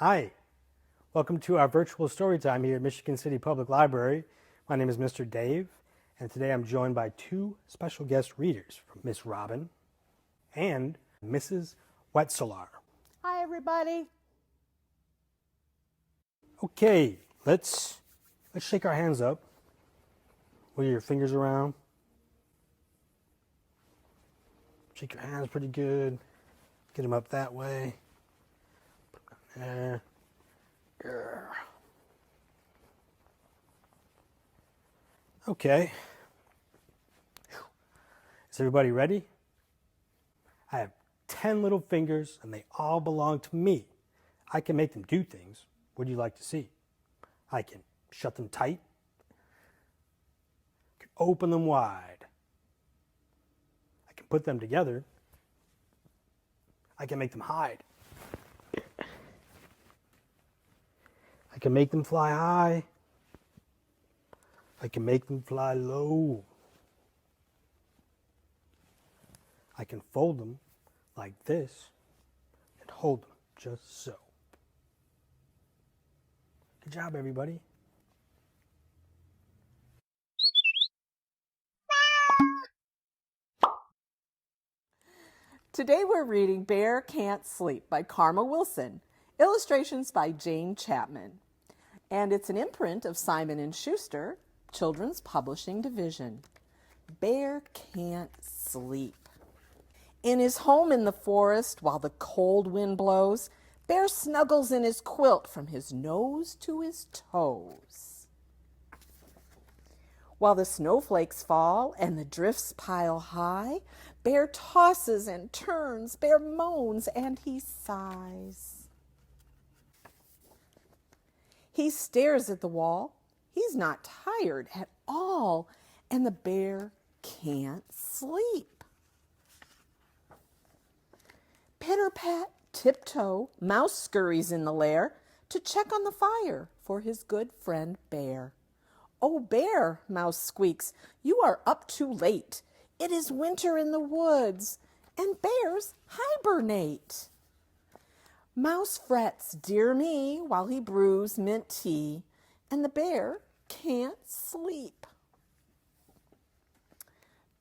Hi, welcome to our virtual story time here at Michigan City Public Library. My name is Mr. Dave, and today I'm joined by two special guest readers, from Miss Robin and Mrs. Wetselaar. Hi, everybody. Okay, let's shake our hands up. Wiggle your fingers around. Shake your hands pretty good. Get them up that way. Put them down there. Okay. Is everybody ready? I have 10 little fingers and they all belong to me. I can make them do things. What do you like to see? I can shut them tight. I can open them wide. I can put them together. I can make them hide. I can make them fly high. I can make them fly low. I can fold them like this and hold them just so. Good job, everybody. Today we're reading Bear Can't Sleep by Karma Wilson, illustrations by Jane Chapman. And it's an imprint of Simon & Schuster, Children's Publishing Division. Bear can't sleep. In his home in the forest, while the cold wind blows, Bear snuggles in his quilt from his nose to his toes. While the snowflakes fall and the drifts pile high, Bear tosses and turns, Bear moans and he sighs. He stares at the wall. He's not tired at all, and the bear can't sleep. Pitter-pat, tiptoe, Mouse scurries in the lair to check on the fire for his good friend Bear. "Oh, Bear," Mouse squeaks, "you are up too late. It is winter in the woods, and bears hibernate." Mouse frets, "Dear me," while he brews mint tea, and the bear can't sleep.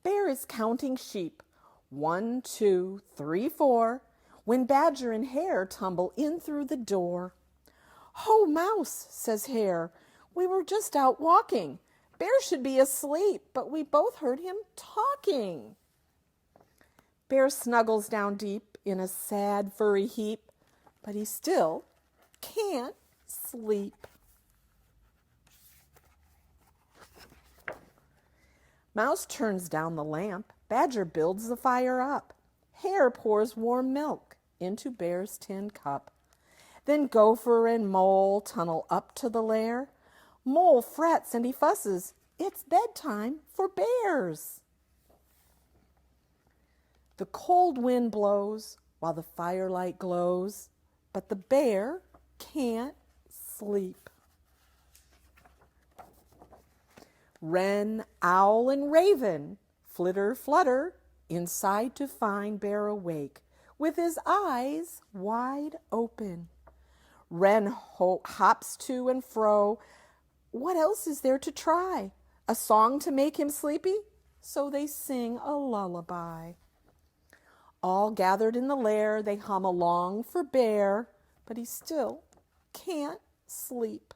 Bear is counting sheep. 1, 2, 3, 4, when Badger and Hare tumble in through the door. "Oh, Mouse," says Hare, "we were just out walking. Bear should be asleep, but we both heard him talking." Bear snuggles down deep in a sad furry heap, but he still can't sleep. Mouse turns down the lamp. Badger builds the fire up. Hare pours warm milk into Bear's tin cup. Then Gopher and Mole tunnel up to the lair. Mole frets and he fusses. It's bedtime for bears. The cold wind blows while the firelight glows, but the bear can't sleep. Wren, owl, and raven flitter, flutter inside to find Bear awake with his eyes wide open. Wren hops to and fro. What else is there to try? A song to make him sleepy? So they sing a lullaby. All gathered in the lair, they hum along for Bear, but he still can't sleep.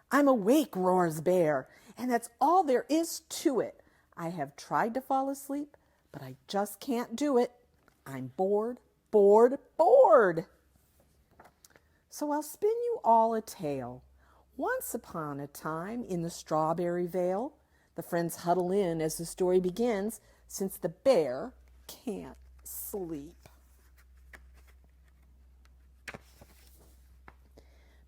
"I'm awake," roars Bear, "and that's all there is to it. I have tried to fall asleep, but I just can't do it. I'm bored, bored, bored." So I'll spin you all a tale. Once upon a time in the strawberry vale, the friends huddle in as the story begins, since the bear can't sleep.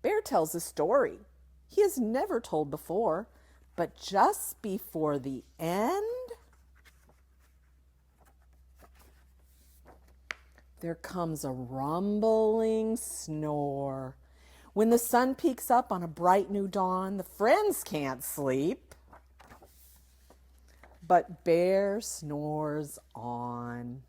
Bear tells a story he has never told before, but just before the end, there comes a rumbling snore. When the sun peeks up on a bright new dawn, the friends can't sleep, but Bear snores on.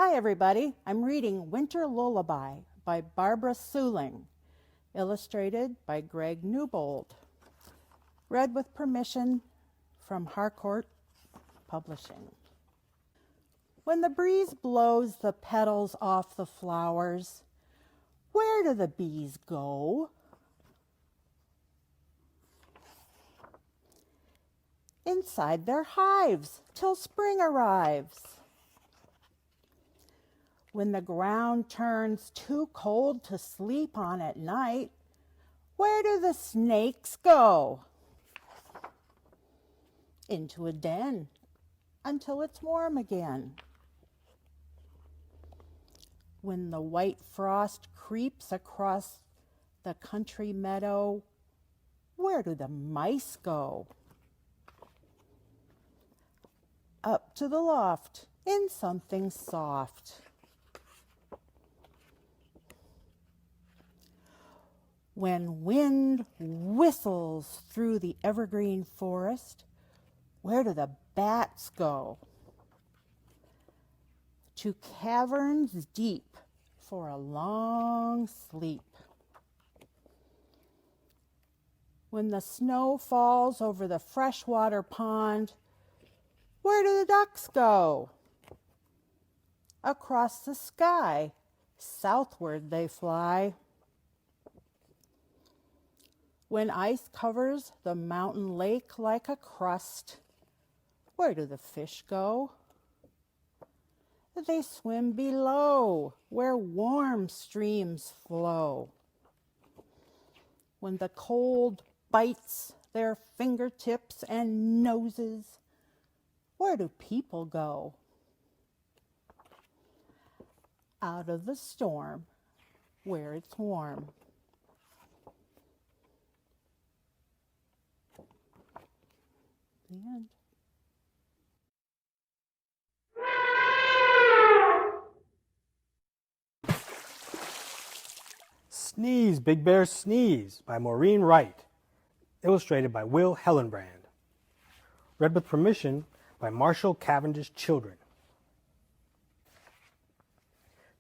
Hi, everybody. I'm reading Winter Lullaby by Barbara Suling, illustrated by Greg Newbold. Read with permission from Harcourt Publishing. When the breeze blows the petals off the flowers, where do the bees go? Inside their hives till spring arrives. When the ground turns too cold to sleep on at night, where do the snakes go? Into a den until it's warm again. When the white frost creeps across the country meadow, where do the mice go? Up to the loft in something soft. When wind whistles through the evergreen forest, where do the bats go? To caverns deep for a long sleep. When the snow falls over the freshwater pond, where do the ducks go? Across the sky, southward they fly. When ice covers the mountain lake like a crust, where do the fish go? They swim below, where warm streams flow. When the cold bites their fingertips and noses, where do people go? Out of the storm, where it's warm. The end. Sneeze, Big Bear, Sneeze by Maureen Wright. Illustrated by Will Hellenbrand. Read with permission by Marshall Cavendish Children.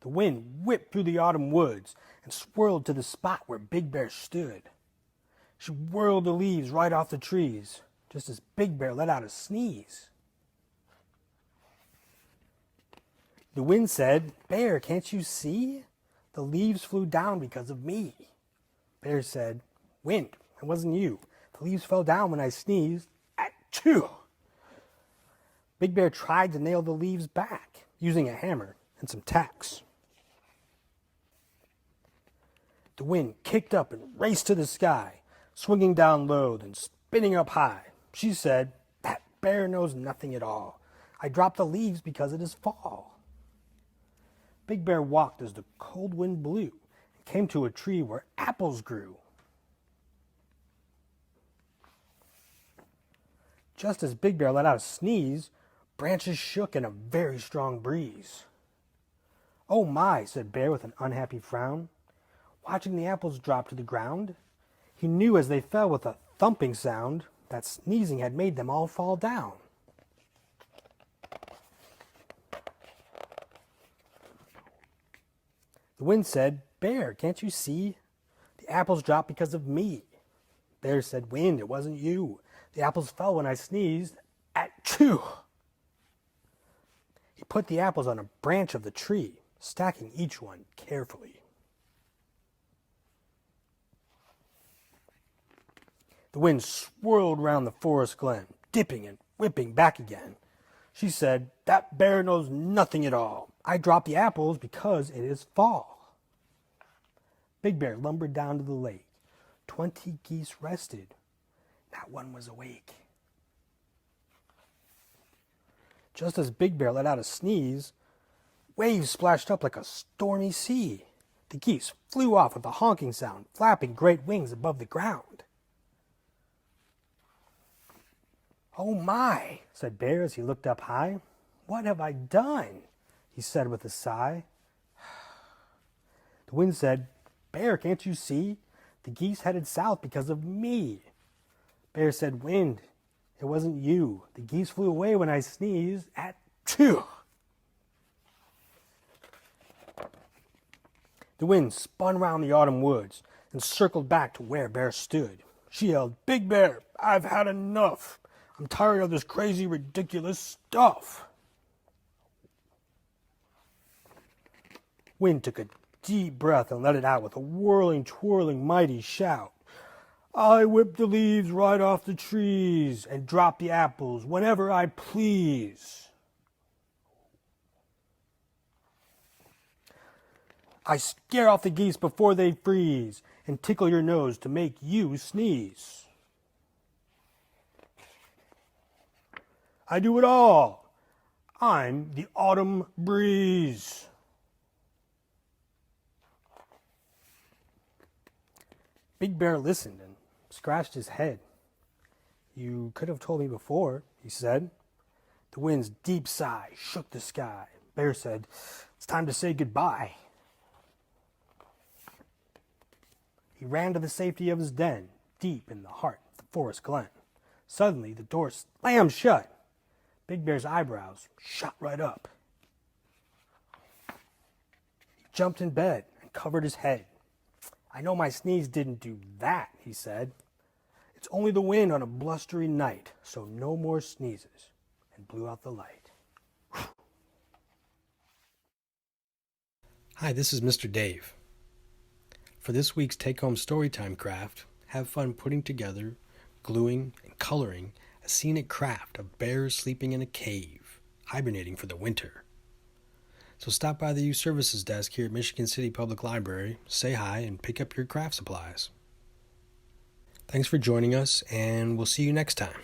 The wind whipped through the autumn woods and swirled to the spot where Big Bear stood. She whirled the leaves right off the trees, just as Big Bear let out a sneeze. The wind said, "Bear, can't you see? The leaves flew down because of me." Bear said, "Wind, it wasn't you. The leaves fell down when I sneezed. Achoo!" Big Bear tried to nail the leaves back, using a hammer and some tacks. The wind kicked up and raced to the sky, swinging down low, then spinning up high. She said, "That bear knows nothing at all. I dropped the leaves because it is fall." Big Bear walked as the cold wind blew and came to a tree where apples grew. Just as Big Bear let out a sneeze, branches shook in a very strong breeze. "Oh my," said Bear with an unhappy frown, watching the apples drop to the ground. He knew as they fell with a thumping sound that sneezing had made them all fall down. The wind said, "Bear, can't you see? The apples dropped because of me." Bear said, "Wind, it wasn't you. The apples fell when I sneezed. Achoo!" He put the apples on a branch of the tree, stacking each one carefully. The wind swirled round the forest glen, dipping and whipping back again. She said, "That bear knows nothing at all. I dropped the apples because it is fall." Big Bear lumbered down to the lake. 20 geese rested. Not one was awake. Just as Big Bear let out a sneeze, waves splashed up like a stormy sea. The geese flew off with a honking sound, flapping great wings above the ground. "Oh my," said Bear as he looked up high. "What have I done?" he said with a sigh. The wind said, "Bear, can't you see? The geese headed south because of me." Bear said, "Wind, it wasn't you. The geese flew away when I sneezed. Achoo!" The wind spun round the autumn woods and circled back to where Bear stood. She yelled, "Big Bear, I've had enough. I'm tired of this crazy, ridiculous stuff." Wind took a deep breath and let it out with a whirling, twirling, mighty shout. "I whip the leaves right off the trees and drop the apples whenever I please. I scare off the geese before they freeze and tickle your nose to make you sneeze. I do it all. I'm the autumn breeze." Big Bear listened and scratched his head. "You could have told me before," he said. The wind's deep sigh shook the sky. Bear said, "It's time to say goodbye." He ran to the safety of his den, deep in the heart of the forest glen. Suddenly, the door slammed shut. Big Bear's eyebrows shot right up. He jumped in bed and covered his head. "I know my sneeze didn't do that," he said. "It's only the wind on a blustery night, so no more sneezes," and blew out the light. Hi, this is Mr. Dave. For this week's take-home Storytime craft, have fun putting together, gluing, and coloring a scenic craft of bears sleeping in a cave, hibernating for the winter. So stop by the youth services desk here at Michigan City Public Library, say hi, and pick up your craft supplies. Thanks for joining us, and we'll see you next time.